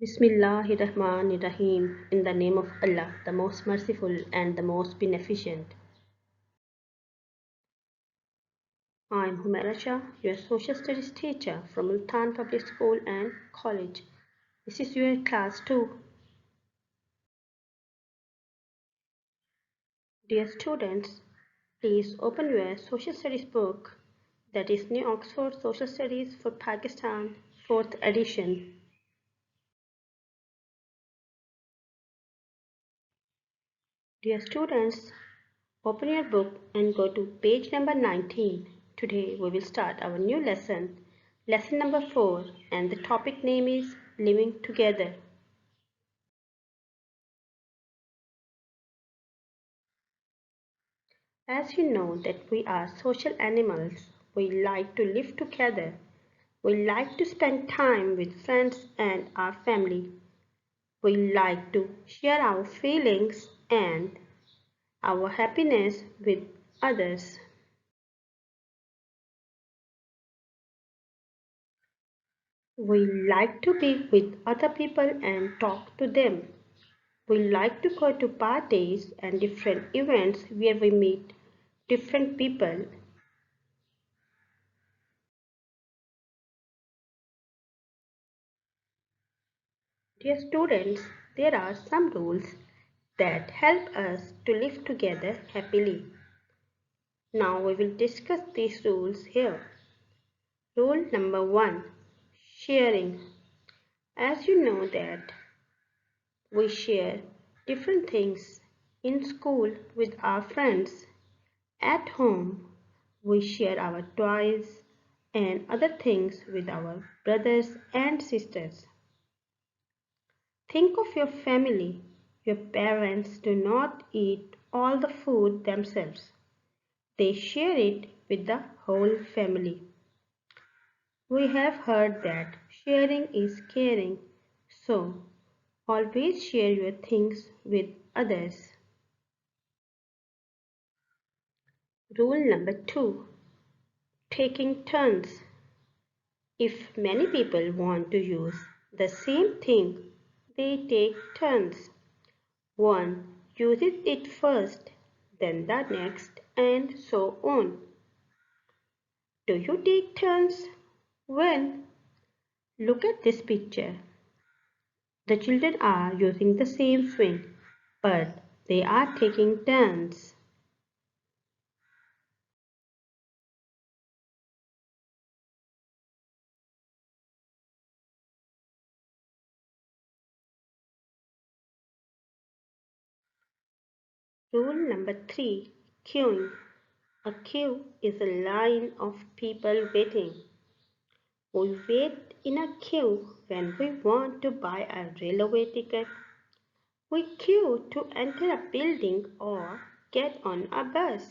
Bismillahirrahmanirrahim. In the name of Allah, the most merciful and the most beneficent. I am Humaira Shah, your social studies teacher from Multan Public School and College. This is your class 2. Dear students, please open your social studies book, that is New Oxford Social Studies for Pakistan, 4th edition. Dear students, open your book and go to page number 19. Today we will start our new lesson, lesson number 4, and the topic name is Living Together. As you know that we are social animals, we like to live together. We like to spend time with friends and our family. We like to share our feelings and our happiness with others. We like to be with other people and talk to them. We like to go to parties and different events where we meet different people. Dear students, there are some rules that help us to live together happily. Now we will discuss these rules here. Rule number 1. Sharing. As you know that we share different things in school with our friends. At home, we share our toys and other things with our brothers and sisters. Think of your family. Your parents do not eat all the food themselves. They share it with the whole family. We have heard that sharing is caring, so always share your things with others. Rule number 2. Taking turns. If many people want to use the same thing, they take turns. One uses it first, then the next, and so on. Do you take turns? When? Look at this picture. The children are using the same swing, but they are taking turns. Rule number 3. Queuing. A queue is a line of people waiting. We wait in a queue when we want to buy a railway ticket. We queue to enter a building or get on a bus.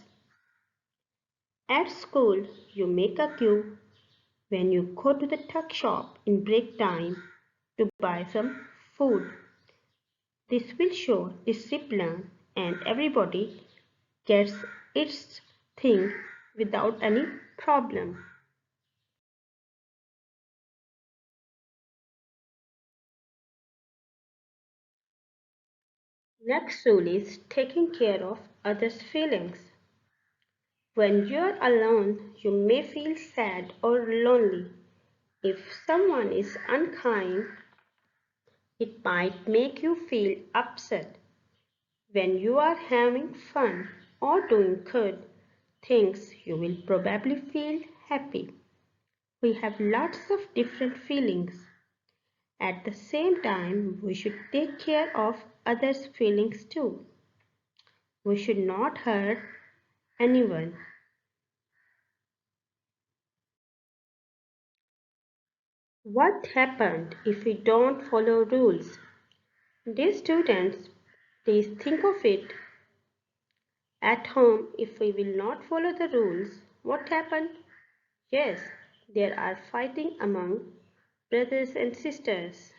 At school, you make a queue when you go to the tuck shop in break time to buy some food. This will show discipline and everybody gets its thing without any problem. Next rule is taking care of others' feelings. When you're alone, you may feel sad or lonely. If someone is unkind, it might make you feel upset. When you are having fun or doing good things, you will probably feel happy. We have lots of different feelings. At the same time, we should take care of others' feelings too. We should not hurt anyone. What happens if we don't follow rules? Dear students, please think of it. At home, if we will not follow the rules, what happens? Yes, there are fighting among brothers and sisters.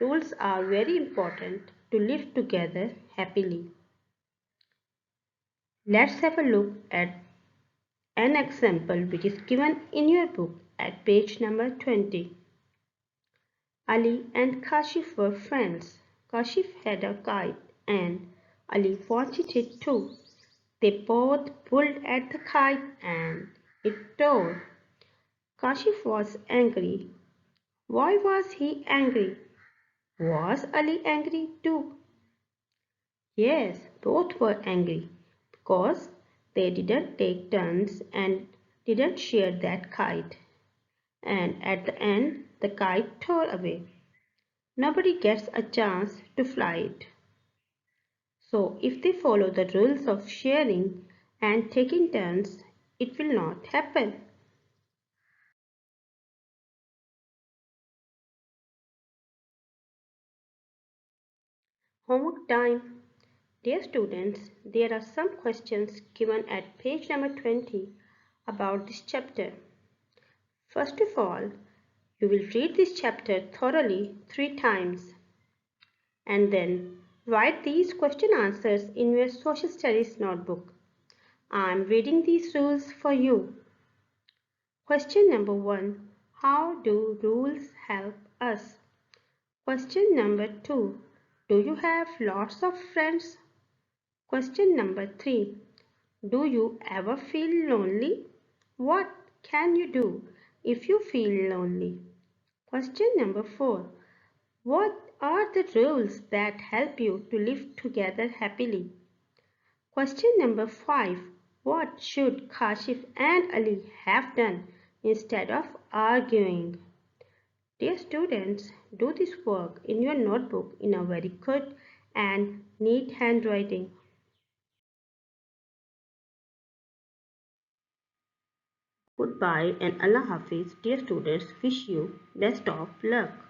Rules are very important to live together happily. Let's have a look at an example which is given in your book at page number 20. Ali and Kashif were friends. Kashif had a kite and Ali wanted it too. They both pulled at the kite and it tore. Kashif was angry. Why was he angry? Was Ali angry too? Yes, both were angry because they didn't take turns and didn't share that kite. And at the end, the kite tore away. Nobody gets a chance to fly it. So, if they follow the rules of sharing and taking turns, it will not happen. Homework time. Dear students, there are some questions given at page number 20 about this chapter. First of all, you will read this chapter thoroughly 3 times and then write these question answers in your social studies notebook. I am reading these rules for you. Question number 1. How do rules help us? Question number 2. Do you have lots of friends? Question number 3. Do you ever feel lonely? What can you do if you feel lonely? Question number 4. What are the rules that help you to live together happily? Question number 5. What should Kashif and Ali have done instead of arguing? Dear students, do this work in your notebook in a very good and neat handwriting. Goodbye and Allah Hafiz, dear students. Wish you best of luck.